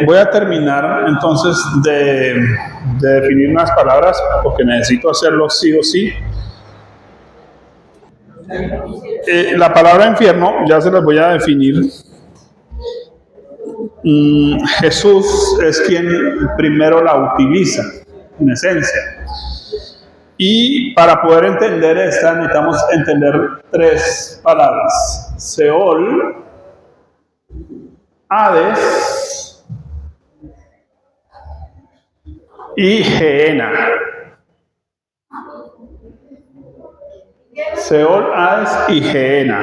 Voy a terminar entonces de definir unas palabras porque necesito hacerlo sí o sí. La palabra infierno ya se las voy a definir. Jesús es quien primero la utiliza, en esencia. Y para poder entender esta necesitamos entender tres palabras: Seol, Hades y Gehenna. Seol, Hades y Gehenna.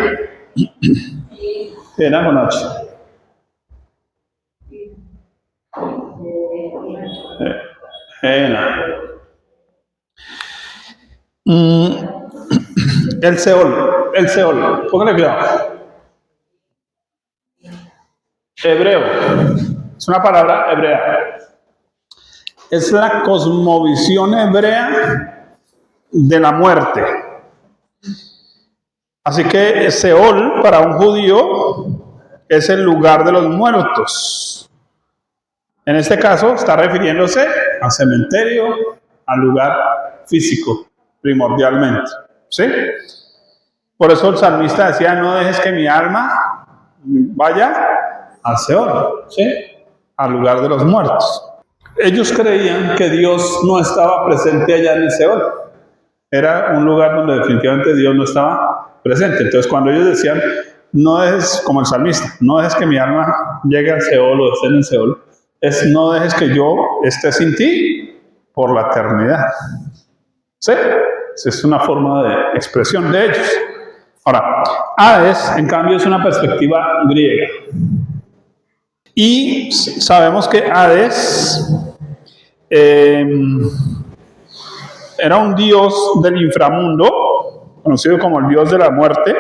Gehenna con H. Gehenna. El Seol, póngale cuidado. Hebreo, es una palabra hebrea. Es la cosmovisión hebrea de la muerte. Así que Seol para un judío es el lugar de los muertos. En este caso está refiriéndose al cementerio, al lugar físico, primordialmente. ¿Sí? Por eso el salmista decía: no dejes que mi alma vaya al Seol, ¿sí? Al lugar de los muertos. Ellos creían que Dios no estaba presente allá en el Seol. Era un lugar donde definitivamente Dios no estaba presente. Entonces cuando ellos decían: no dejes, como el salmista, no dejes que mi alma llegue al Seol o esté en el Seol, es: no dejes que yo esté sin ti por la eternidad. ¿Sí? Esa es una forma de expresión de ellos. Ahora, Hades, en cambio, es una perspectiva griega. Y sabemos que Hades era un dios del inframundo, conocido como el dios de la muerte.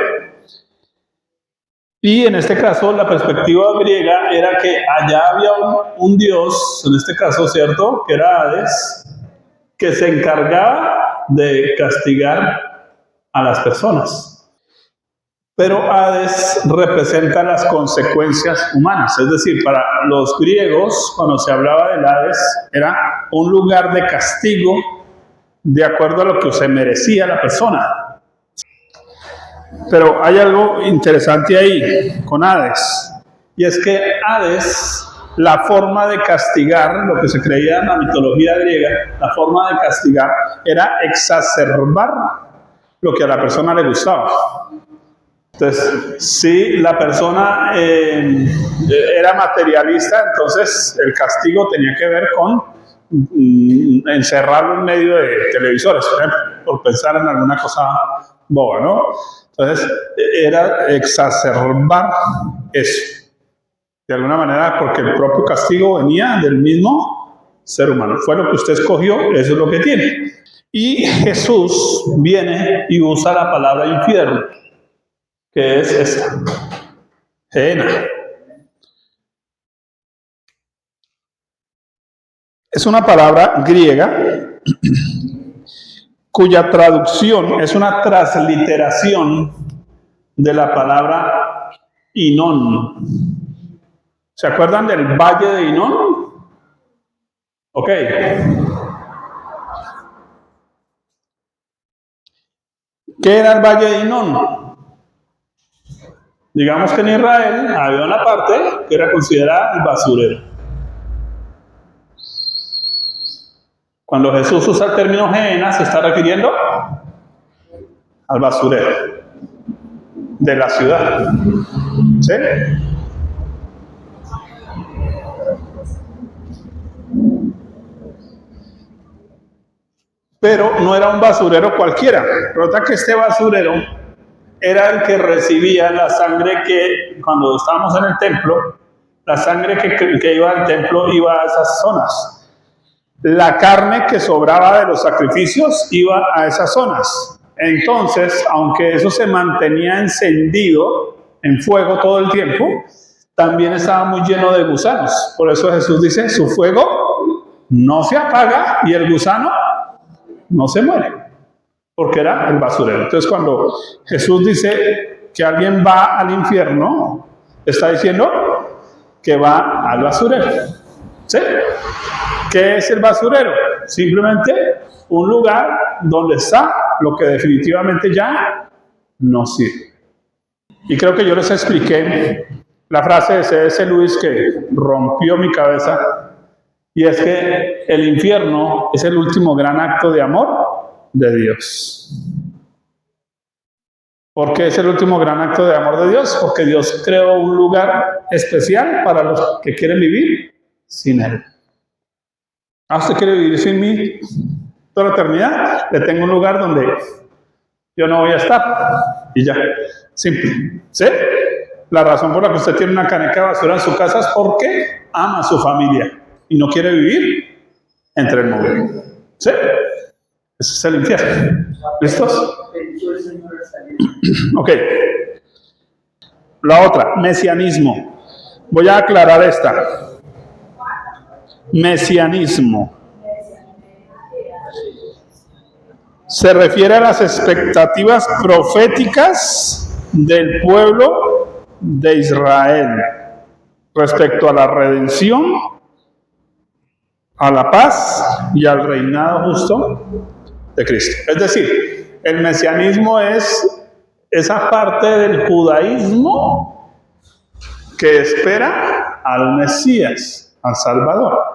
Y en este caso, la perspectiva griega era que allá había un dios, en este caso, ¿cierto?, que era Hades, que se encargaba de castigar a las personas. Pero Hades representa las consecuencias humanas. Es decir, para los griegos, cuando se hablaba del Hades, era un lugar de castigo de acuerdo a lo que se merecía la persona. Pero hay algo interesante ahí con Hades, y es que Hades, la forma de castigar, lo que se creía en la mitología griega, la forma de castigar era exacerbar lo que a la persona le gustaba. Entonces, si la persona era materialista, entonces el castigo tenía que ver con encerrarlo en medio de televisores, por ejemplo, por pensar en alguna cosa boba, ¿no? Entonces, era exacerbar eso, de alguna manera, porque el propio castigo venía del mismo ser humano. Fue lo que usted escogió, eso es lo que tiene. Y Jesús viene y usa la palabra infierno, que es esta, Gehenna. Es una palabra griega cuya traducción es una transliteración de la palabra Hinón. ¿Se acuerdan del valle de Hinón? Ok. ¿Qué era el valle de Hinón? Digamos que en Israel había una parte que era considerada el basurero. Cuando Jesús usa el término Gehenna, se está refiriendo al basurero de la ciudad. ¿Sí? Pero no era un basurero cualquiera. Resulta que este basurero era el que recibía la sangre que, cuando estábamos en el templo, la sangre que iba al templo iba a esas zonas. La carne que sobraba de los sacrificios iba a esas zonas. Entonces, aunque eso se mantenía encendido en fuego todo el tiempo, también estaba muy lleno de gusanos. Por eso Jesús dice: su fuego no se apaga y el gusano no se muere, porque era el basurero. Entonces, cuando Jesús dice que alguien va al infierno, está diciendo que va al basurero. ¿Sí? ¿Qué es el basurero? Simplemente un lugar donde está lo que definitivamente ya no sirve. Y creo que yo les expliqué la frase de C.S. Lewis que rompió mi cabeza, y es que el infierno es el último gran acto de amor de Dios. ¿Por qué es el último gran acto de amor de Dios? Porque Dios creó un lugar especial para los que quieren vivir sin Él. ¿Usted quiere vivir sin mí toda la eternidad? Le tengo un lugar donde yo no voy a estar. Y ya, simple. ¿Sí? La razón por la que usted tiene una caneca de basura en su casa es porque ama a su familia y no quiere vivir entre el mugre. ¿Sí? Ese es el infierno. ¿Listos? Ok. La otra, mesianismo. Voy a aclarar esta. Mesianismo se refiere a las expectativas proféticas del pueblo de Israel respecto a la redención, a la paz y al reinado justo de Cristo. Es decir, el mesianismo es esa parte del judaísmo que espera al Mesías, al Salvador.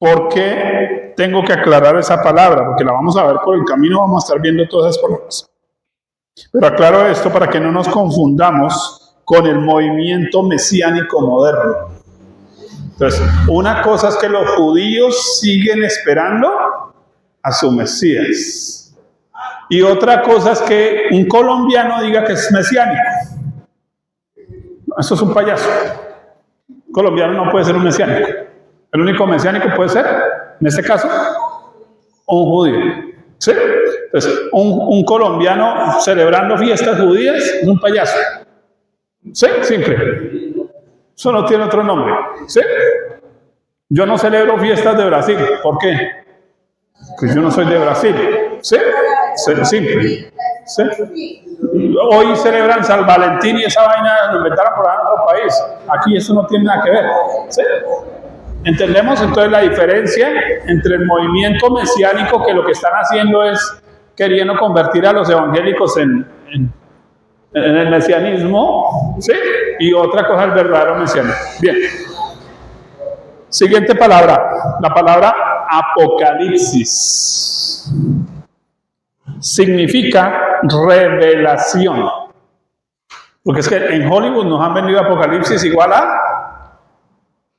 ¿Por qué tengo que aclarar esa palabra? Porque la vamos a ver por el camino, vamos a estar viendo todas esas palabras. Pero aclaro esto para que no nos confundamos con el movimiento mesiánico moderno. Entonces, una cosa es que los judíos siguen esperando a su Mesías. Y otra cosa es que un colombiano diga que es mesiánico. Eso es un payaso. Un colombiano no puede ser un mesiánico. El único mesiánico puede ser, en este caso, un judío. ¿Sí? Entonces, un colombiano celebrando fiestas judías es un payaso. ¿Sí? Simple. Eso no tiene otro nombre. ¿Sí? Yo no celebro fiestas de Brasil. ¿Por qué? Pues yo no soy de Brasil. ¿Sí? Simple. ¿Sí? Hoy celebran San Valentín y esa vaina lo inventaron por allá en otro país. Aquí eso no tiene nada que ver. ¿Sí? Entendemos entonces la diferencia entre el movimiento mesiánico, que lo que están haciendo es queriendo convertir a los evangélicos en el mesianismo, ¿sí? Y otra cosa el verdadero mesianismo. Bien. Siguiente palabra, la palabra apocalipsis. Significa revelación. Porque es que en Hollywood nos han vendido apocalipsis igual a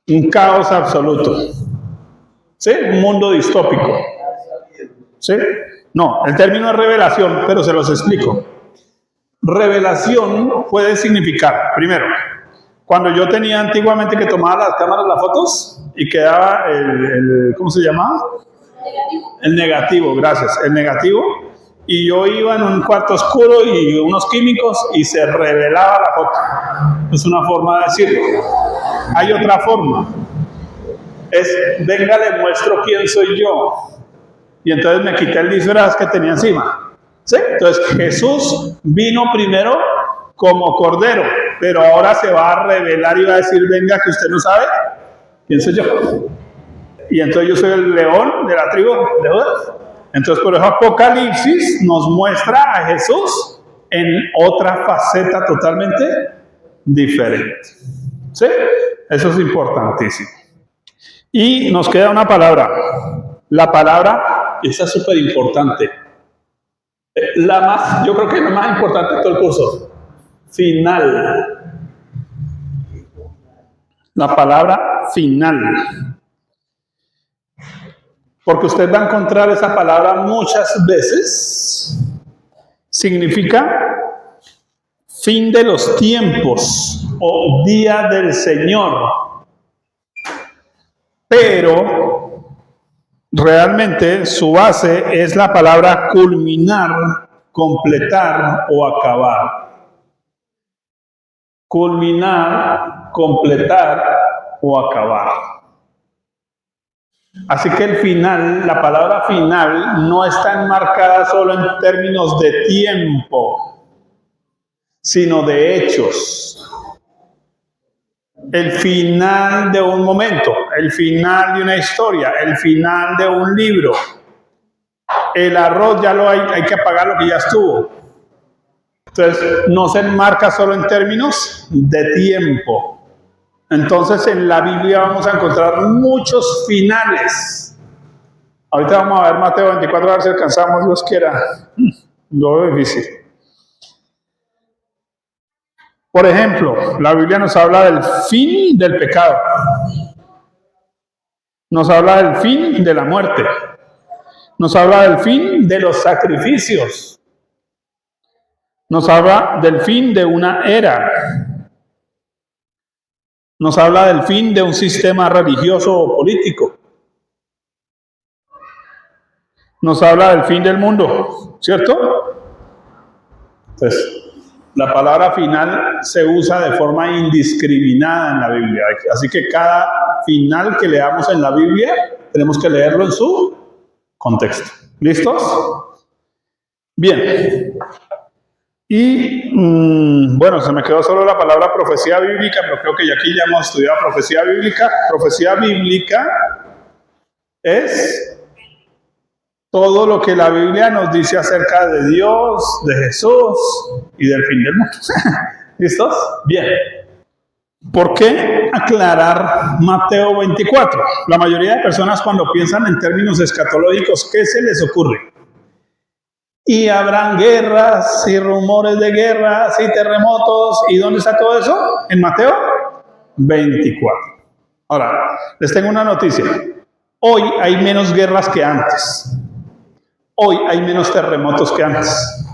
un caos absoluto. ¿Sí? Un mundo distópico. ¿Sí? No, el término es revelación, pero se los explico. Revelación puede significar, primero, cuando yo tenía antiguamente que tomar las cámaras, las fotos, y quedaba ¿cómo se llamaba? El negativo, gracias, el negativo. Y yo iba en un cuarto oscuro y unos químicos y se revelaba la foto. Es una forma de decirlo. Hay otra forma. Es, venga, le muestro quién soy yo. Y entonces me quité el disfraz que tenía encima. ¿Sí? Entonces Jesús vino primero como cordero, pero ahora se va a revelar y va a decir, venga, que usted no sabe quién soy yo. Y entonces yo soy el león de la tribu de Judá. Entonces por eso Apocalipsis nos muestra a Jesús en otra faceta totalmente diferente. ¿Sí? Eso es importantísimo. Y nos queda una palabra. La palabra, esa es súper importante. Yo creo que es la más importante de todo el curso. Final. La palabra final. Porque usted va a encontrar esa palabra muchas veces. Significa fin de los tiempos o día del Señor. Pero realmente su base es la palabra culminar, completar o acabar. Culminar, completar o acabar. Así que el final, la palabra final, no está enmarcada solo en términos de tiempo, sino de hechos. el final de un momento, el final de una historia, el final de un libro. El arroz ya hay que apagar lo que ya estuvo. Entonces, no se enmarca solo en términos de tiempo. Entonces, en la Biblia vamos a encontrar muchos finales. Ahorita vamos a ver Mateo 24, a ver si alcanzamos, Dios quiera. Lo veo difícil. Por ejemplo, la Biblia nos habla del fin del pecado. Nos habla del fin de la muerte. Nos habla del fin de los sacrificios. Nos habla del fin de una era. Nos habla del fin de un sistema religioso o político. Nos habla del fin del mundo, ¿cierto? Entonces, la palabra final se usa de forma indiscriminada en la Biblia. Así que cada final que leamos en la Biblia, tenemos que leerlo en su contexto. ¿Listos? Bien. Y, bueno, se me quedó solo la palabra profecía bíblica, pero creo que ya aquí ya hemos estudiado profecía bíblica. Profecía bíblica es todo lo que la Biblia nos dice acerca de Dios, de Jesús y del fin del mundo. ¿Listos? Bien. ¿Por qué aclarar Mateo 24? La mayoría de personas cuando piensan en términos escatológicos, ¿qué se les ocurre? Y habrán guerras y rumores de guerras y terremotos. ¿Y dónde está todo eso? En Mateo 24. Ahora, les tengo una noticia. Hoy hay menos guerras que antes. Hoy hay menos terremotos que antes.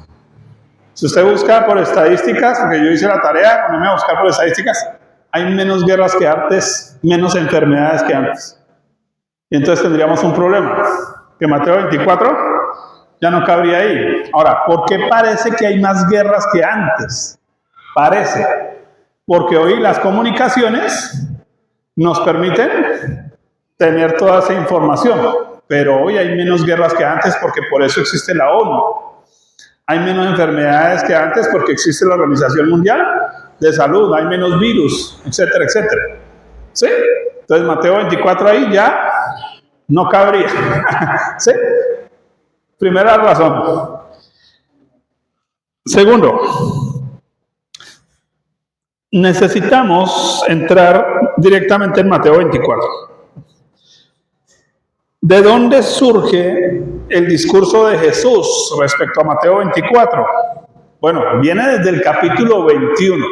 Si usted busca por estadísticas, porque yo hice la tarea, ponerme a buscar por estadísticas, hay menos guerras que antes, menos enfermedades que antes. Y entonces tendríamos un problema, que Mateo 24 ya no cabría ahí. Ahora, ¿por qué parece que hay más guerras que antes? Parece, porque hoy las comunicaciones nos permiten tener toda esa información. Pero hoy hay menos guerras que antes porque por eso existe la ONU. Hay menos enfermedades que antes porque existe la Organización Mundial de Salud. Hay menos virus, etcétera, etcétera. ¿Sí? Entonces Mateo 24 ahí ya no cabría. ¿Sí? Primera razón. Segundo, necesitamos entrar directamente en Mateo 24. ¿De dónde surge el discurso de Jesús respecto a Mateo 24? Bueno, viene desde el capítulo 21.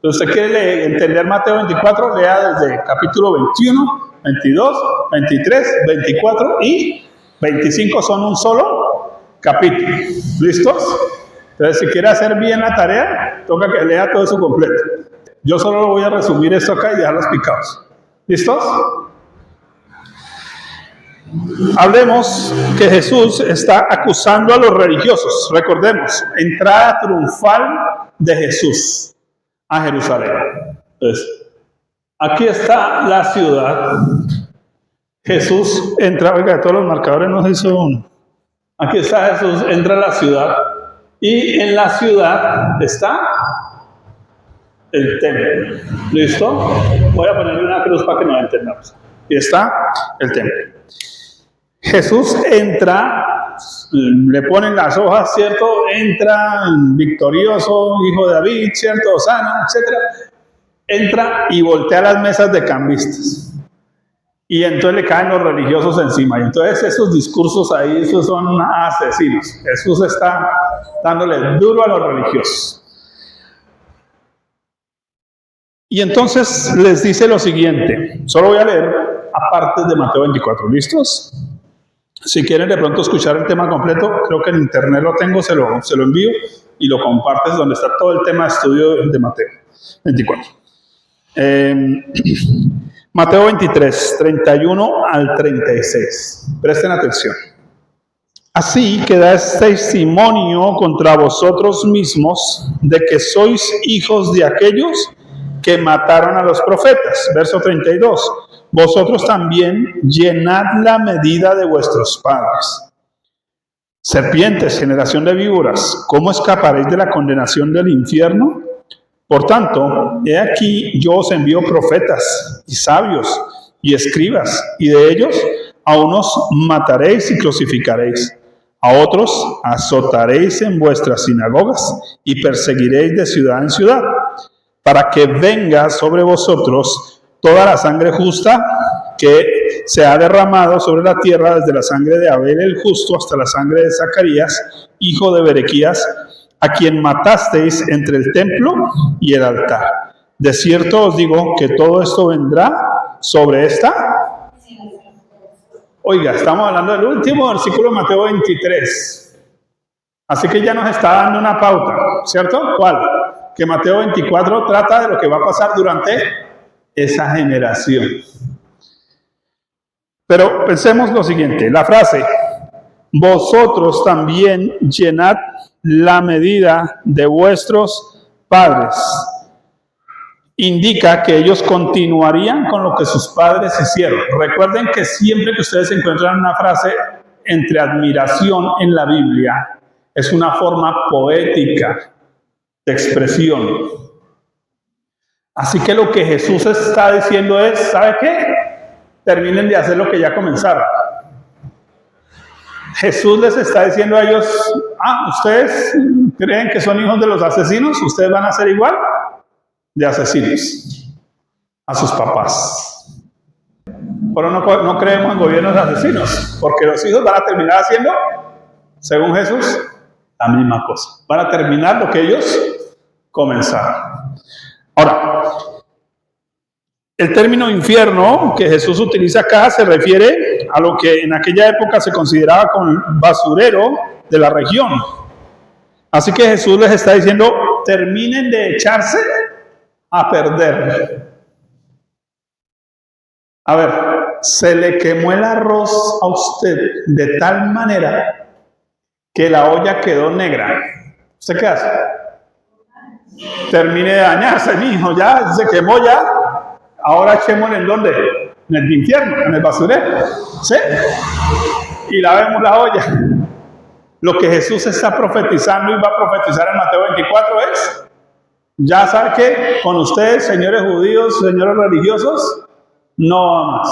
Si usted quiere entender Mateo 24, lea desde el capítulo 21, 22, 23, 24 y 25 son un solo capítulo. ¿Listos? Entonces, si quiere hacer bien la tarea, toca que lea todo eso completo. Yo solo voy a resumir esto acá y dejar los picados. ¿Listos? Hablemos que Jesús está acusando a los religiosos. Recordemos, entrada triunfal de Jesús a Jerusalén. Entonces, aquí está la ciudad. Jesús entra, oiga, todos los marcadores no se hizo uno. Aquí está Jesús, entra a la ciudad y en la ciudad está el templo. ¿Listo? Voy a ponerle una cruz para que nos entendamos. Y está el templo. Jesús entra, le ponen las hojas, ¿cierto? Entra victorioso, hijo de David, ¿cierto? Osana, etc. Entra y voltea las mesas de cambistas. Y entonces le caen los religiosos encima. Y entonces esos discursos ahí, esos son asesinos. Jesús está dándole duro a los religiosos. Y entonces les dice lo siguiente. Solo voy a leer aparte de Mateo 24. ¿Listos? Si quieren de pronto escuchar el tema completo, creo que en internet lo tengo, se lo envío y lo compartes donde está todo el tema de estudio de Mateo 24. Mateo 23, 31 al 36. Presten atención. Así que dais testimonio contra vosotros mismos de que sois hijos de aquellos que mataron a los profetas. Verso 32. Vosotros también llenad la medida de vuestros padres. Serpientes, generación de víboras, ¿cómo escaparéis de la condenación del infierno? Por tanto, he aquí yo os envío profetas y sabios y escribas, y de ellos a unos mataréis y crucificaréis, a otros azotaréis en vuestras sinagogas y perseguiréis de ciudad en ciudad, para que venga sobre vosotros toda la sangre justa que se ha derramado sobre la tierra, desde la sangre de Abel el justo hasta la sangre de Zacarías, hijo de Berequías, a quien matasteis entre el templo y el altar. De cierto os digo que todo esto vendrá sobre esta. Oiga, estamos hablando del último versículo de Mateo 23. Así que ya nos está dando una pauta, ¿cierto? ¿Cuál? Que Mateo 24 trata de lo que va a pasar durante esa generación. Pero pensemos lo siguiente, la frase, vosotros también llenad la medida de vuestros padres, indica que ellos continuarían con lo que sus padres hicieron. Recuerden que siempre que ustedes encuentran una frase entre admiración en la Biblia, es una forma poética de expresión. Así que lo que Jesús está diciendo es, ¿sabe qué? Terminen de hacer lo que ya comenzaron. Jesús les está diciendo a ellos, ¿ustedes creen que son hijos de los asesinos? ¿Ustedes van a ser igual de asesinos a sus papás? Pero no creemos en gobiernos de asesinos, porque los hijos van a terminar haciendo, según Jesús, la misma cosa. Van a terminar lo que ellos comenzaron. Ahora, el término infierno que Jesús utiliza acá se refiere a lo que en aquella época se consideraba como el basurero de la región. Así que Jesús les está diciendo, terminen de echarse a perder. A ver, se le quemó el arroz a usted de tal manera que la olla quedó negra. ¿Usted qué hace? Termine de dañarse, mijo, ya se quemó ya. Ahora echémosle en ¿dónde? En el infierno, en el basurero. ¿Sí? Y lavemos la olla. Lo que Jesús está profetizando y va a profetizar en Mateo 24 es, ya sabe que con ustedes, señores judíos, señores religiosos, no va más.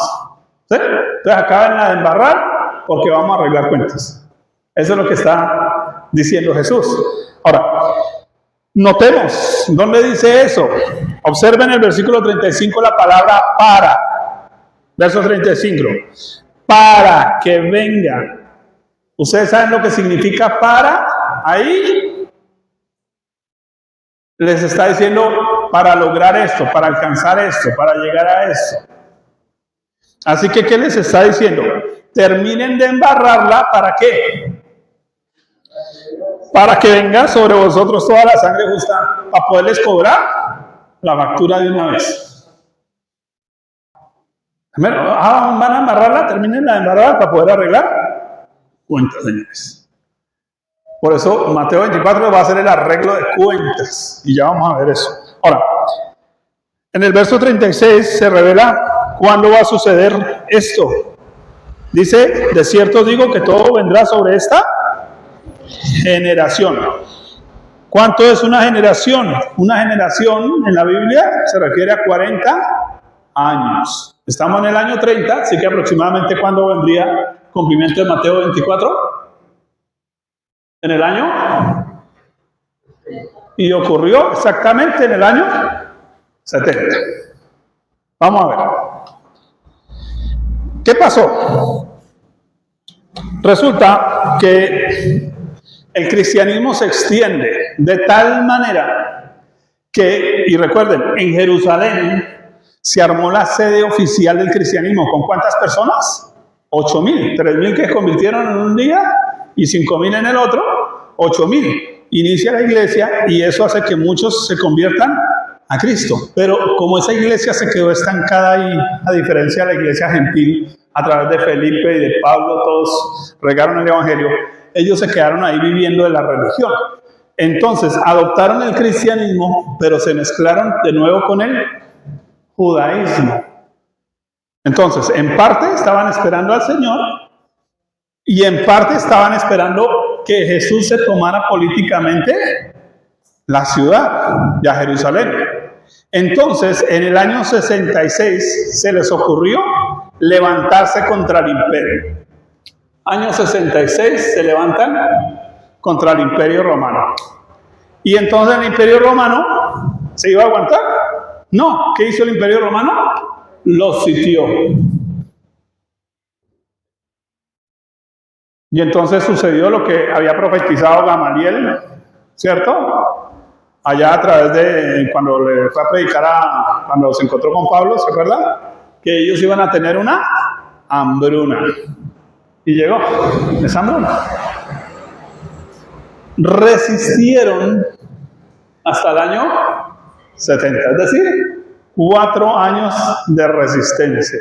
¿Sí? Entonces acaben de embarrar porque vamos a arreglar cuentas. Eso es lo que está diciendo Jesús. Ahora, notemos, ¿dónde dice eso? Observen el versículo 35 la palabra para. Verso 35. Para que venga. ¿Ustedes saben lo que significa para? Ahí les está diciendo para lograr esto, para alcanzar esto, para llegar a esto. Así que, ¿qué les está diciendo? Terminen de embarrarla, ¿para qué? Para que venga sobre vosotros toda la sangre justa, para poderles cobrar la factura de una vez. Van a embarrarla, terminen de embarrarla para poder arreglar cuentas, señores. Por eso Mateo 24 va a ser el arreglo de cuentas. Y ya vamos a ver eso. Ahora, en el verso 36 se revela cuándo va a suceder esto. Dice, de cierto digo que todo vendrá sobre esta generación. ¿Cuánto es una generación? Una generación en la Biblia se refiere a 40 años. Estamos en el año 30, así que aproximadamente ¿cuándo vendría cumplimiento de Mateo 24? En el año. Y ocurrió exactamente en el año 70. Vamos a ver. ¿Qué pasó? Resulta que el cristianismo se extiende de tal manera que, y recuerden, en Jerusalén se armó la sede oficial del cristianismo. ¿Con cuántas personas? 8,000. 3,000 que se convirtieron en un día y 5,000 en el otro. 8,000. Inicia la iglesia y eso hace que muchos se conviertan a Cristo. Pero como esa iglesia se quedó estancada ahí, a diferencia de la iglesia gentil, a través de Felipe y de Pablo, todos regaron el evangelio, ellos se quedaron ahí viviendo de la religión. Entonces adoptaron el cristianismo, pero se mezclaron de nuevo con el judaísmo. Entonces, en parte estaban esperando al Señor y en parte estaban esperando que Jesús se tomara políticamente la ciudad de Jerusalén. Entonces, en el año 66 se les ocurrió levantarse contra el imperio. Año 66 se levantan contra el imperio romano. Y entonces el imperio romano se iba a aguantar. No, ¿qué hizo el imperio romano? Los sitió. Y entonces sucedió lo que había profetizado Gamaliel, ¿cierto? Allá a través de cuando le fue a predicar cuando se encontró con Pablo, ¿se acuerda? Que ellos iban a tener una hambruna. Y llegó esa hambruna. Resistieron hasta el año 70, es decir, 4 años de resistencia.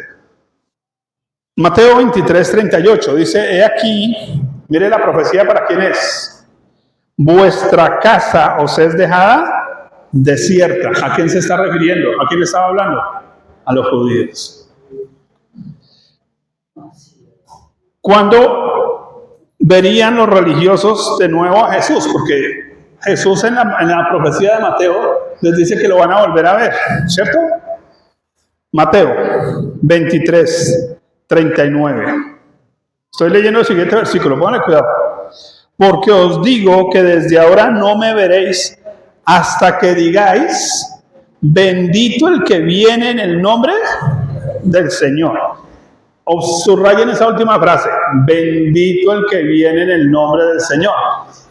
Mateo 23, 38 dice, he aquí, mire la profecía para quién es. Vuestra casa os es dejada desierta. ¿A quién se está refiriendo? ¿A quién le estaba hablando? A los judíos. ¿Cuándo verían los religiosos de nuevo a Jesús? Porque Jesús en la profecía de Mateo les dice que lo van a volver a ver, ¿cierto? Mateo 23, 39. Estoy leyendo el siguiente versículo, pónganle cuidado. Porque os digo que desde ahora no me veréis hasta que digáis, bendito el que viene en el nombre del Señor. Subrayen esa última frase, bendito el que viene en el nombre del Señor.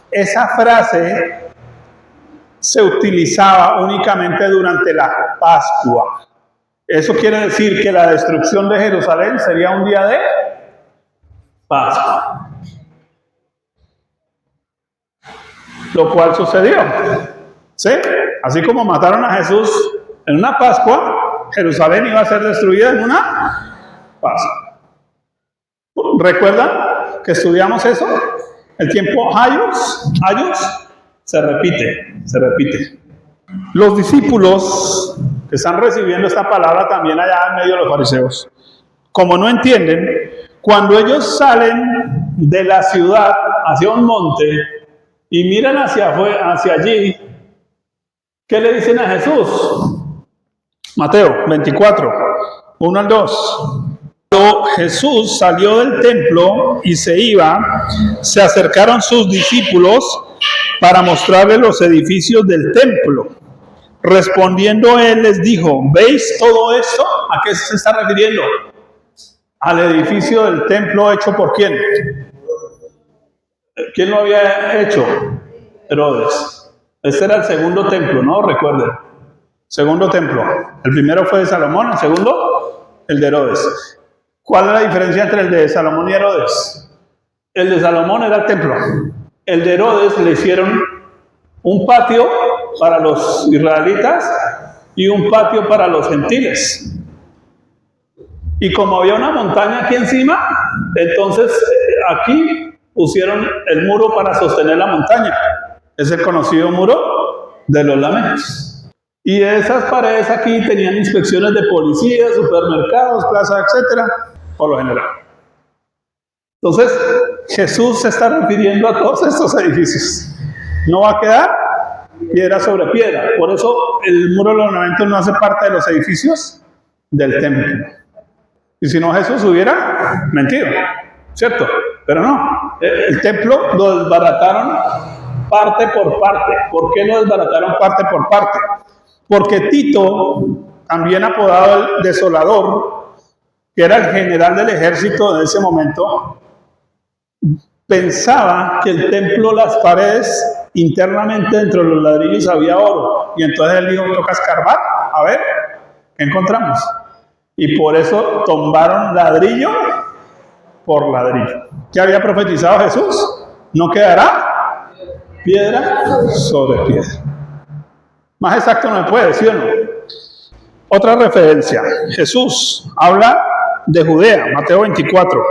Esa frase se utilizaba únicamente durante la Pascua. Eso quiere decir que la destrucción de Jerusalén sería un día de Pascua. Lo cual sucedió. ¿Sí? Así como mataron a Jesús en una Pascua, Jerusalén iba a ser destruida en una Pascua. ¿Recuerdan que estudiamos eso? El tiempo Ayos se repite. Los discípulos que están recibiendo esta palabra también allá en medio de los fariseos, como no entienden, cuando ellos salen de la ciudad hacia un monte y miran hacia allí, ¿qué le dicen a Jesús? Mateo 24, 1 al 2. Cuando Jesús salió del templo y se iba, se acercaron sus discípulos para mostrarle los edificios del templo. Respondiendo él les dijo, ¿veis todo esto? ¿A qué se está refiriendo? Al edificio del templo hecho por ¿quién? ¿Quién lo había hecho? Herodes. Este era el segundo templo, ¿no? Recuerden. Segundo templo. El primero fue de Salomón, el segundo, el de Herodes. ¿Cuál es la diferencia entre el de Salomón y Herodes? El de Salomón era el templo. El de Herodes le hicieron un patio para los israelitas y un patio para los gentiles. Y como había una montaña aquí encima, entonces aquí pusieron el muro para sostener la montaña. Es el conocido muro de los lamentos. Y esas paredes aquí tenían inspecciones de policía, supermercados, plazas, etcétera, por lo general. Entonces, Jesús se está refiriendo a todos estos edificios. No va a quedar piedra sobre piedra. Por eso el muro de los lamentos no hace parte de los edificios del templo. Y si no, Jesús hubiera mentido, ¿cierto? Pero no, el templo lo desbarataron parte por parte. ¿Por qué lo desbarataron parte por parte? Porque Tito, también apodado el Desolador, que era el general del ejército de ese momento, pensaba que el templo, las paredes, internamente dentro de los ladrillos había oro. Y entonces él dijo, toca escarbar, a ver, ¿qué encontramos? Y por eso tumbaron ladrillo por ladrillo. ¿Qué había profetizado Jesús? No quedará piedra sobre piedra. Más exacto no se puede, ¿sí o no? Otra referencia. Jesús habla de Judea, Mateo 24,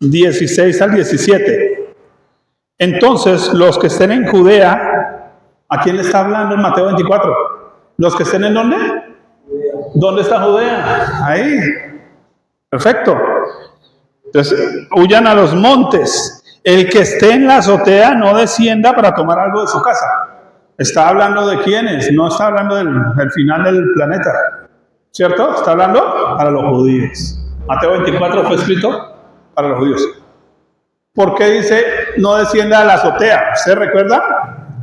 16 al 17. Entonces, los que estén en Judea, ¿a quién le está hablando en Mateo 24? ¿Los que estén en dónde? ¿Dónde está Judea? Ahí. Perfecto. Entonces, huyan a los montes. El que esté en la azotea no descienda para tomar algo de su casa. Está hablando de quiénes, no está hablando del final del planeta, ¿cierto? Está hablando para los judíos. Mateo 24 fue escrito para los judíos. ¿Por qué dice no descienda a la azotea? ¿Usted recuerda?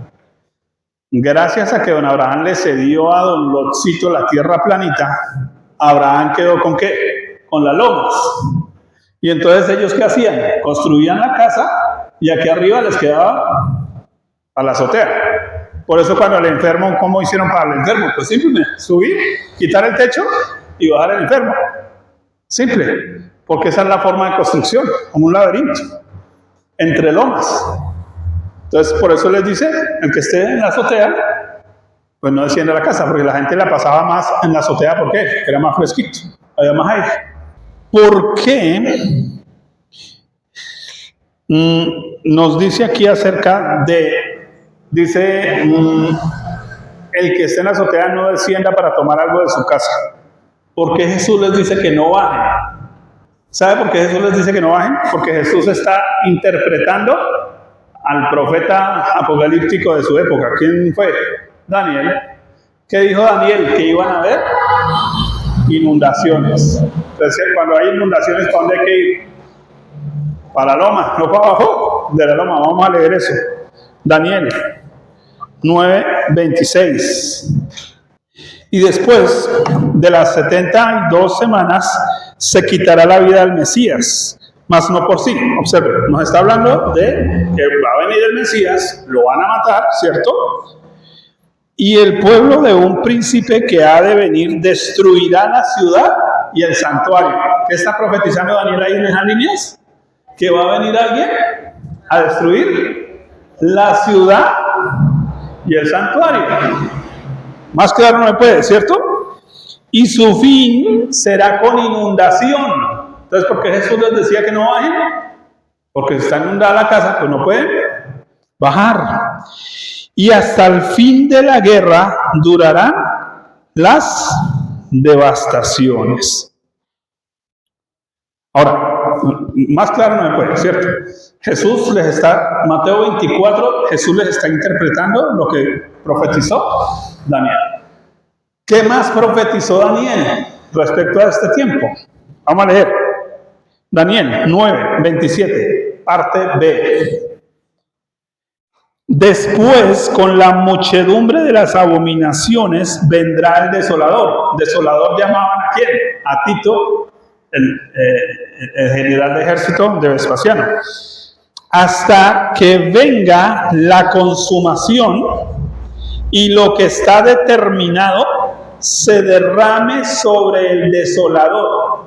Gracias a que don Abraham le cedió a don Lotcito la tierra planita, Abraham quedó ¿con qué? Con las lomas. Y entonces ellos ¿qué hacían? Construían la casa y aquí arriba les quedaba a la azotea. Por eso cuando el enfermo, ¿cómo hicieron para el enfermo? Pues simplemente subir, quitar el techo y bajar el enfermo. Simple, porque esa es la forma de construcción, como un laberinto, entre lomas. Entonces por eso les dice, el que esté en la azotea, pues no desciende a la casa, porque la gente la pasaba más en la azotea, ¿por qué? Era más fresquito, había más aire. ¿Por qué? Nos dice aquí acerca de, dice, el que esté en la azotea no descienda para tomar algo de su casa. ¿Por qué Jesús les dice que no bajen? ¿Sabe por qué Jesús les dice que no bajen? Porque Jesús está interpretando al profeta apocalíptico de su época. ¿Quién fue? Daniel. ¿Qué dijo Daniel? Que iban a haber inundaciones. Entonces, cuando hay inundaciones, ¿para dónde hay que ir? Para la loma, no para abajo de la loma. Vamos a leer eso. Daniel 9:26. Y después de las 72 semanas se quitará la vida del Mesías, mas no por sí. Observe, nos está hablando de que va a venir el Mesías, lo van a matar, ¿cierto? Y el pueblo de un príncipe que ha de venir destruirá la ciudad y el santuario. ¿Qué está profetizando Daniel ahí en esas líneas? Que va a venir alguien a destruir la ciudad y el santuario. Más claro no me puede, ¿cierto? Y su fin será con inundación. Entonces, ¿por qué Jesús les decía que no bajen? Porque si está inundada la casa, pues no pueden bajar. Y hasta el fin de la guerra durarán las devastaciones. Ahora, más claro no me puede, ¿cierto? Jesús les está, Mateo 24, Jesús les está interpretando lo que profetizó Daniel. ¿Qué más profetizó Daniel respecto a este tiempo? Vamos a leer. Daniel 9:27, parte B. Después, con la muchedumbre de las abominaciones, vendrá el desolador. Desolador llamaban ¿a quién? A Tito, el general de ejército de Vespasiano. Hasta que venga la consumación y lo que está determinado se derrame sobre el desolador.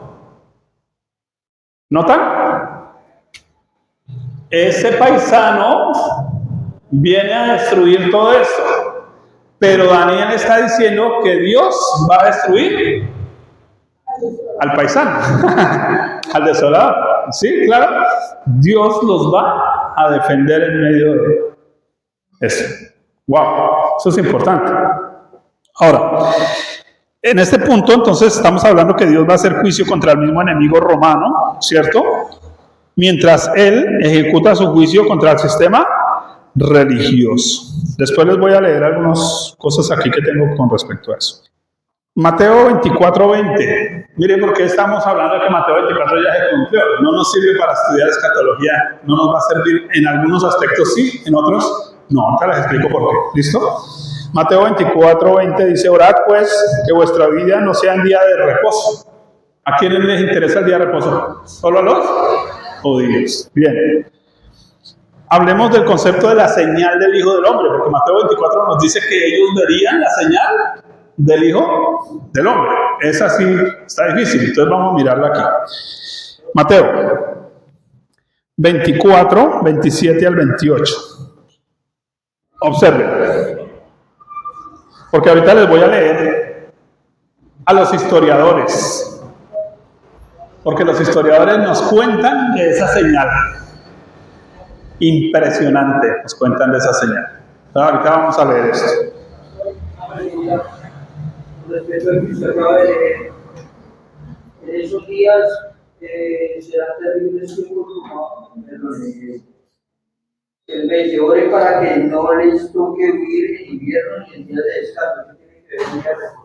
¿Notan? Ese paisano viene a destruir todo esto, pero Daniel está diciendo que Dios va a destruir al paisano, al desolador. Sí, claro, Dios los va a defender en medio de eso. Wow, eso es importante. Ahora, en este punto, entonces, estamos hablando que Dios va a hacer juicio contra el mismo enemigo romano, ¿cierto? Mientras Él ejecuta su juicio contra el sistema religioso. Después les voy a leer algunas cosas aquí que tengo con respecto a eso. Mateo 24:20. Miren por qué estamos hablando de que Mateo 24 ya se cumplió. No nos sirve para estudiar escatología, no nos va a servir en algunos aspectos sí, en otros no. Ahorita les explico por qué. ¿Listo? Mateo 24:20 dice, orad pues que vuestra vida no sea en día de reposo. ¿A quiénes les interesa el día de reposo? ¿Solo a los judíos? Bien. Hablemos del concepto de la señal del Hijo del Hombre, porque Mateo 24 nos dice que ellos verían la señal del Hijo del Hombre. Esa sí está difícil, entonces vamos a mirarla aquí. Mateo 24, 27 al 28. Observen, porque ahorita les voy a leer a los historiadores, porque los historiadores nos cuentan de esa señal. Impresionante, nos cuentan de esa señal. Ahorita vamos a leer esto. Respecto al que usted acaba de leer, en esos días serán terribles tiempos como El 20, ore para que no les toque huir en invierno ni en días de descanso. ¿Qué tiene que ver el día de reposo?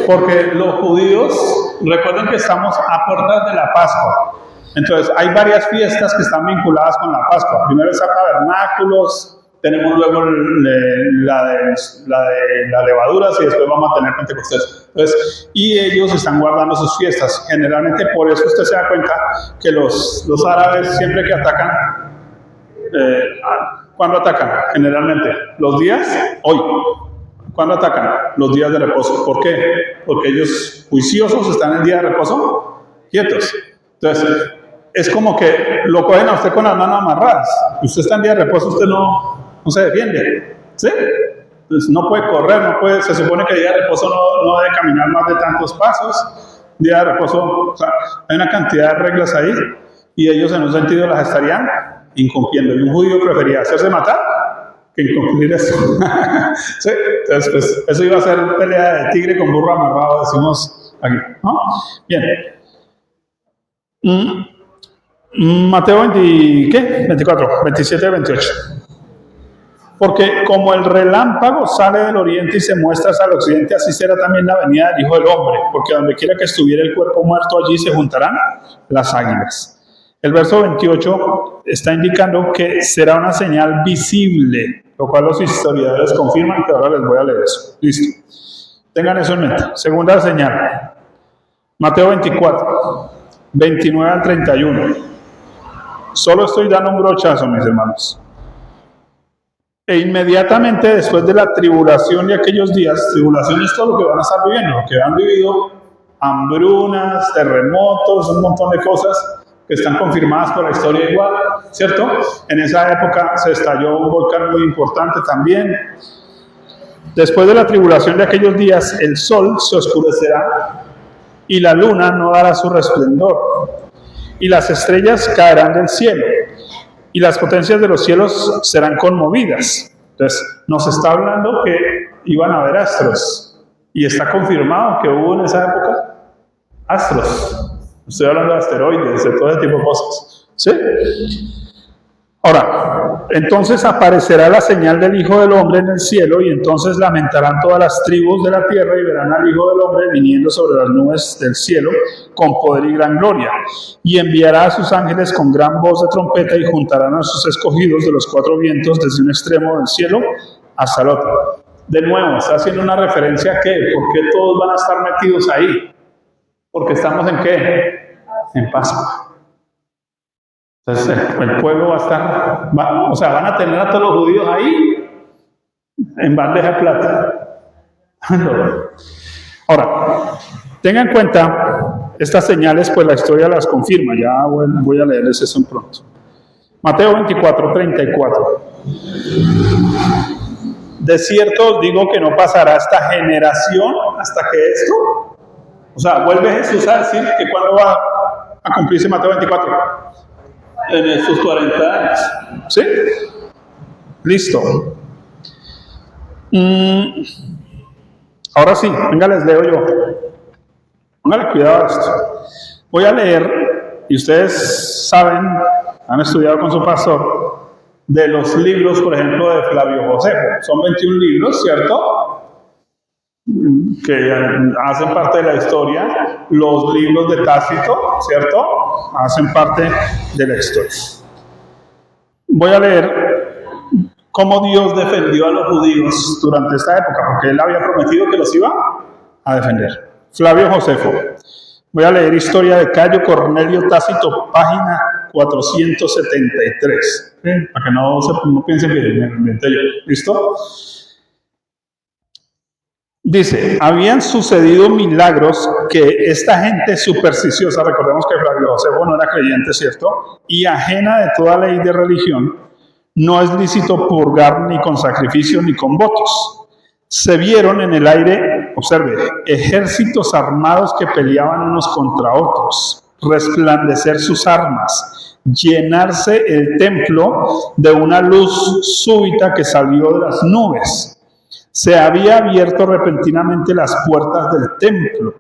Porque los judíos, recuerden que estamos a puertas de la Pascua. Entonces, hay varias fiestas que están vinculadas con la Pascua. Primero está Tabernáculos, tenemos luego la de levaduras y después vamos a tener Pentecostés. Entonces, y ellos están guardando sus fiestas. Generalmente, por eso usted se da cuenta que los árabes siempre que atacan, ¿cuándo atacan? Generalmente, los días, hoy. ¿Cuándo atacan? Los días de reposo. ¿Por qué? Porque ellos, juiciosos, están en el día de reposo quietos. Entonces, es como que lo cogen a usted con las manos amarradas. Usted está en día de reposo, usted no se defiende. ¿Sí? Entonces, no puede correr, no puede, se supone que el día de reposo no debe caminar más de tantos pasos. Día de reposo, o sea, hay una cantidad de reglas ahí y ellos en un sentido las estarían incumpliendo. Y un judío prefería hacerse matar que incumplir eso. ¿Sí? Entonces, pues, eso iba a ser pelea de tigre con burro amarrado, decimos aquí, ¿no? Bien. Mateo 24, 27 y 28. Porque como el relámpago sale del oriente y se muestra hacia el occidente, así será también la venida del Hijo del Hombre, porque donde quiera que estuviera el cuerpo muerto, allí se juntarán las águilas. El verso 28 está indicando que será una señal visible, lo cual los historiadores confirman, que ahora les voy a leer eso. Listo. Tengan eso en mente. Segunda señal. Mateo 24, 29 al 31. Solo estoy dando un brochazo, mis hermanos. E inmediatamente después de la tribulación de aquellos días, tribulación es todo lo que van a estar viviendo, lo que han vivido, hambrunas, terremotos, un montón de cosas que están confirmadas por la historia igual, ¿cierto? En esa época se estalló un volcán muy importante también. Después de la tribulación de aquellos días, el sol se oscurecerá y la luna no dará su resplandor, y las estrellas caerán del cielo, y las potencias de los cielos serán conmovidas. Entonces, nos está hablando que iban a haber astros, y está confirmado que hubo en esa época astros. Estoy hablando de asteroides, de todo ese tipo de cosas. ¿Sí? Ahora, entonces aparecerá la señal del Hijo del Hombre en el cielo, y entonces lamentarán todas las tribus de la tierra y verán al Hijo del Hombre viniendo sobre las nubes del cielo con poder y gran gloria. Y enviará a sus ángeles con gran voz de trompeta y juntarán a sus escogidos de los cuatro vientos desde un extremo del cielo hasta el otro. De nuevo, está haciendo una referencia a ¿qué? ¿Por qué todos van a estar metidos ahí? Porque estamos ¿en qué? En Pascua. Entonces el pueblo va a estar, van a tener a todos los judíos ahí en bandeja de plata. Ahora, tengan en cuenta estas señales, pues la historia las confirma. Ya voy a leerles eso en pronto. Mateo 24, 34. De cierto os digo que no pasará esta generación hasta que esto, o sea, vuelve Jesús a decir que cuando va a cumplirse Mateo 24. En estos 40 años. ¿Sí? Listo. Ahora sí, venga, les leo yo. Póngale cuidado a esto. Voy a leer, y ustedes saben, han estudiado con su pastor, de los libros, por ejemplo, de Flavio Josefo. Son 21 libros, ¿cierto? Que hacen parte de la historia. Los libros de Tácito, ¿cierto? Hacen parte de la historia. Voy a leer cómo Dios defendió a los judíos durante esta época, porque Él había prometido que los iba a defender. Flavio Josefo. Voy a leer Historia de Cayo Cornelio Tácito, página 473. ¿Sí? Para que no piensen que me inventé yo. ¿Listo? Dice, habían sucedido milagros que esta gente supersticiosa, recordemos que Flavio Josefo no era creyente, ¿cierto? Y ajena de toda ley de religión, no es lícito purgar ni con sacrificio ni con votos. Se vieron en el aire, observe, ejércitos armados que peleaban unos contra otros, resplandecer sus armas, llenarse el templo de una luz súbita que salió de las nubes. Se había abierto repentinamente las puertas del templo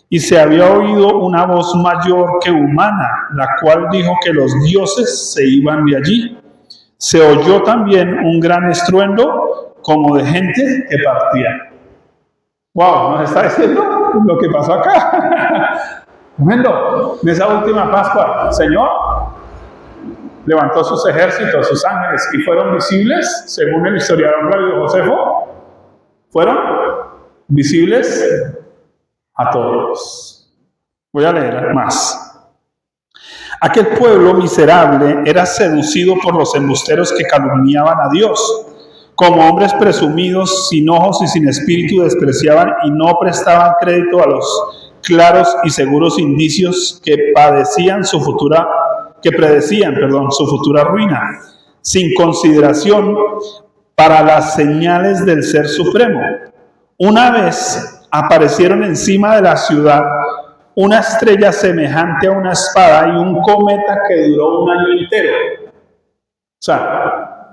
y se había oído una voz mayor que humana, la cual dijo que los dioses se iban de allí Se oyó también un gran estruendo como de gente que partía. Wow, nos está diciendo lo que pasó acá. Tremendo. En esa última Pascua, el Señor levantó sus ejércitos, sus ángeles, y fueron visibles, según el historiador Flavio Josefo, fueron visibles a todos. Voy a leer más. Aquel pueblo miserable era seducido por los embusteros que calumniaban a Dios. Como hombres presumidos, sin ojos y sin espíritu, despreciaban y no prestaban crédito a los claros y seguros indicios que predecían su futura ruina, sin consideración para las señales del Ser Supremo. Una vez aparecieron encima de la ciudad una estrella semejante a una espada y un cometa que duró un año entero. O sea,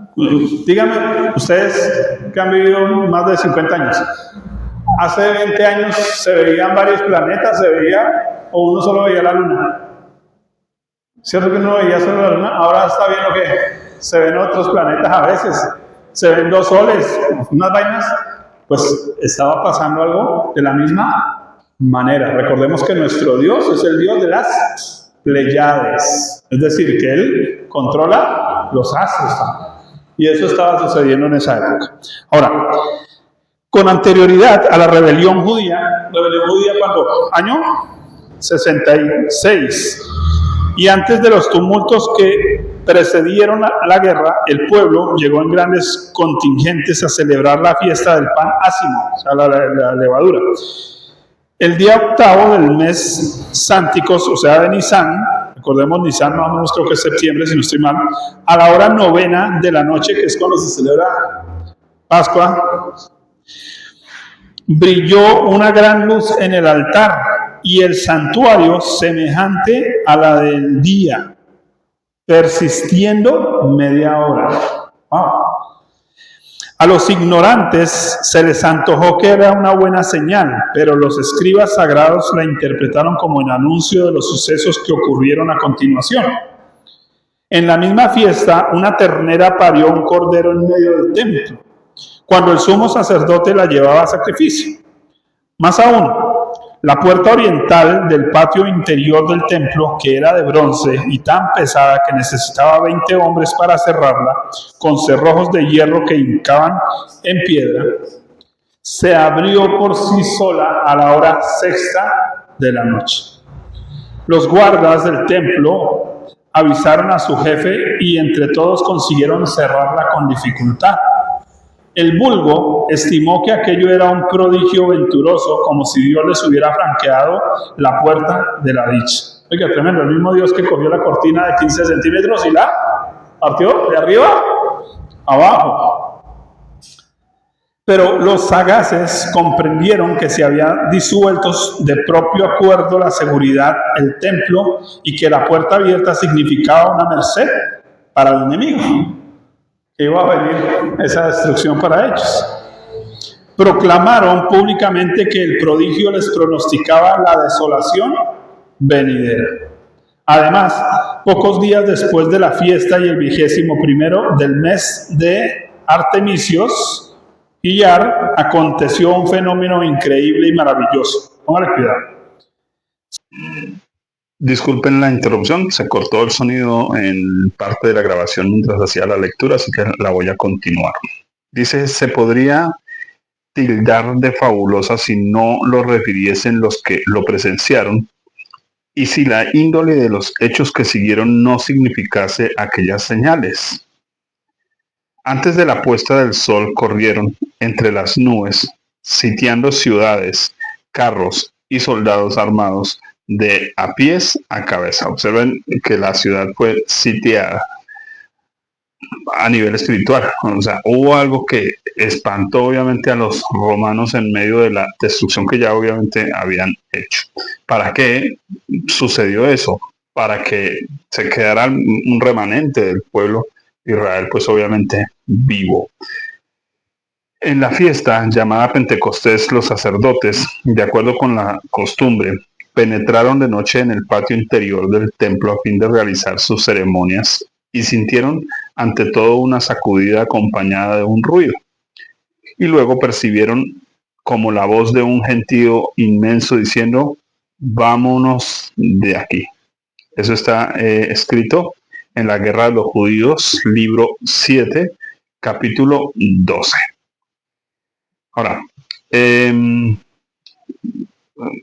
díganme, ustedes que han vivido más de 50 años, hace 20 años se veían varios planetas, o uno solo veía la luna. ¿Cierto que uno veía solo la luna? Ahora está viendo que se ven otros planetas a veces, se ven 2 soles, unas vainas. Pues estaba pasando algo de la misma manera. Recordemos que nuestro Dios es el Dios de las Pleiades, es decir, que Él controla los astros. Y eso estaba sucediendo en esa época. Ahora, con anterioridad a la rebelión judía ¿cuándo? Año 66. Y antes de los tumultos que precedieron a la guerra, el pueblo llegó en grandes contingentes a celebrar la fiesta del pan ácimo, o sea, la levadura. El día 8º del mes Sánticos, o sea, de Nisan, recordemos Nisan, más o menos creo que es septiembre, si no estoy mal, a la hora 9 de la noche, que es cuando se celebra Pascua, brilló una gran luz en el altar y el santuario semejante a la del día, persistiendo media hora. Wow. A los ignorantes se les antojó que era una buena señal, pero los escribas sagrados la interpretaron como el anuncio de los sucesos que ocurrieron a continuación. En la misma fiesta, una ternera parió un cordero en medio del templo, cuando el sumo sacerdote la llevaba a sacrificio. Más aún, la puerta oriental del patio interior del templo, que era de bronce y tan pesada que necesitaba 20 hombres para cerrarla, con cerrojos de hierro que hincaban en piedra, se abrió por sí sola a la hora 6 de la noche. Los guardas del templo avisaron a su jefe y entre todos consiguieron cerrarla con dificultad. El vulgo estimó que aquello era un prodigio venturoso, como si Dios les hubiera franqueado la puerta de la dicha. Oiga, tremendo, el mismo Dios que cogió la cortina de 15 centímetros y la partió de arriba abajo. Pero los sagaces comprendieron que se había disuelto de propio acuerdo la seguridad del templo y que la puerta abierta significaba una merced para el enemigo. Iba a venir esa destrucción para ellos. Proclamaron públicamente que el prodigio les pronosticaba la desolación venidera. Además, pocos días después de la fiesta y el 21º del mes de Artemisios, Iyar, aconteció un fenómeno increíble y maravilloso. Póngale cuidado. Disculpen la interrupción, se cortó el sonido en parte de la grabación mientras hacía la lectura, así que la voy a continuar. Dice, se podría tildar de fabulosa si no lo refiriesen los que lo presenciaron y si la índole de los hechos que siguieron no significase aquellas señales. Antes de la puesta del sol corrieron entre las nubes, sitiando ciudades, carros y soldados armados, de a pies a cabeza. Observen que la ciudad fue sitiada a nivel espiritual. O sea, hubo algo que espantó obviamente a los romanos en medio de la destrucción que ya obviamente habían hecho. ¿Para qué sucedió eso? Para que se quedara un remanente del pueblo de Israel, pues obviamente vivo. En la fiesta llamada Pentecostés, los sacerdotes, de acuerdo con la costumbre, penetraron de noche en el patio interior del templo a fin de realizar sus ceremonias y sintieron ante todo una sacudida acompañada de un ruido. Y luego percibieron como la voz de un gentío inmenso diciendo, vámonos de aquí. Eso está escrito en la Guerra de los Judíos, libro 7, capítulo 12. Ahora,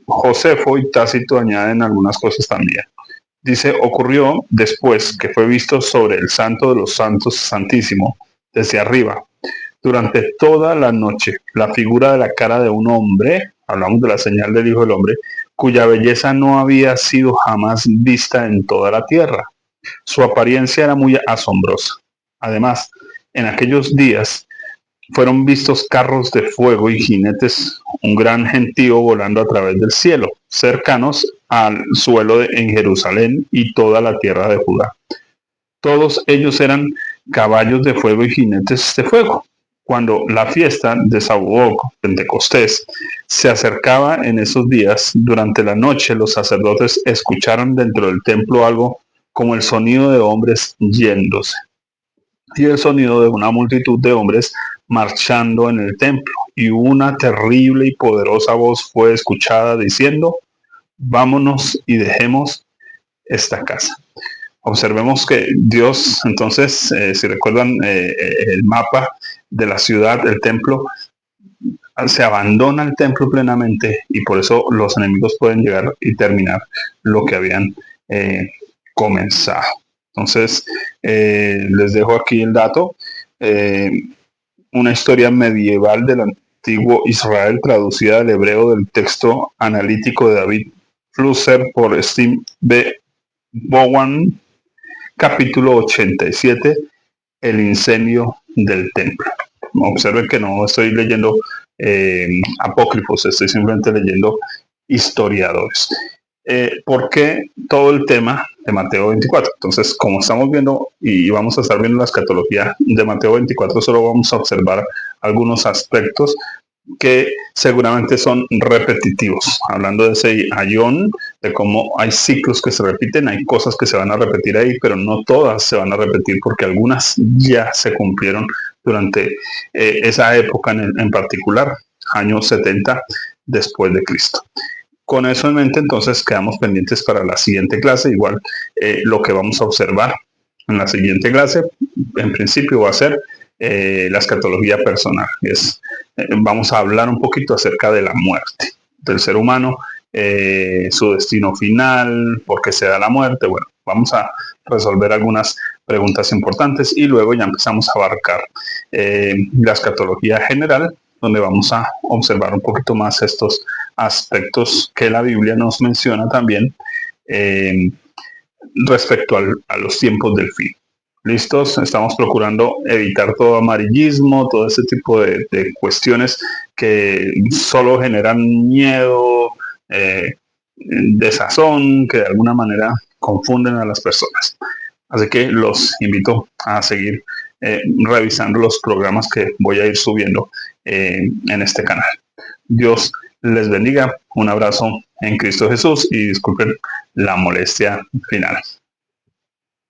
Josefo y Tácito añaden algunas cosas también. Dice, ocurrió después que fue visto sobre el Santo de los Santos Santísimo, desde arriba, durante toda la noche, la figura de la cara de un hombre, hablamos de la señal del Hijo del Hombre, cuya belleza no había sido jamás vista en toda la tierra. Su apariencia era muy asombrosa. Además, en aquellos días fueron vistos carros de fuego y jinetes, un gran gentío volando a través del cielo, cercanos al suelo en Jerusalén y toda la tierra de Judá. Todos ellos eran caballos de fuego y jinetes de fuego. Cuando la fiesta de Shavuot, Pentecostés, se acercaba en esos días, durante la noche los sacerdotes escucharon dentro del templo algo como el sonido de hombres yéndose y el sonido de una multitud de hombres marchando en el templo. Y una terrible y poderosa voz fue escuchada diciendo, vámonos y dejemos esta casa. Observemos que Dios, entonces, si recuerdan el mapa de la ciudad, el templo, se abandona el templo plenamente y por eso los enemigos pueden llegar y terminar lo que habían comenzado. Entonces, les dejo aquí el dato. Una historia medieval del antiguo Israel traducida al hebreo del texto analítico de David Flusser por Steve B. Bowen, capítulo 87, el incendio del templo. Observen que no estoy leyendo apócrifos, estoy simplemente leyendo historiadores. ¿Por qué todo el tema de Mateo 24? Entonces, como estamos viendo y vamos a estar viendo la escatología de Mateo 24, solo vamos a observar algunos aspectos que seguramente son repetitivos. Hablando de ese ayón, de cómo hay ciclos que se repiten, hay cosas que se van a repetir ahí, pero no todas se van a repetir porque algunas ya se cumplieron durante esa época en particular, años 70 después de Cristo. Con eso en mente, entonces quedamos pendientes para la siguiente clase. Igual lo que vamos a observar en la siguiente clase, en principio va a ser la escatología personal. Vamos a hablar un poquito acerca de la muerte del ser humano, su destino final, por qué se da la muerte. Bueno, vamos a resolver algunas preguntas importantes y luego ya empezamos a abarcar la escatología general, donde vamos a observar un poquito más estos aspectos que la Biblia nos menciona también respecto a los tiempos del fin. ¿Listos? Estamos procurando evitar todo amarillismo, todo ese tipo de cuestiones que solo generan miedo, desazón, que de alguna manera confunden a las personas. Así que los invito a seguir revisando los programas que voy a ir subiendo en este canal. Dios les bendiga. Un abrazo en Cristo Jesús y disculpen la molestia final.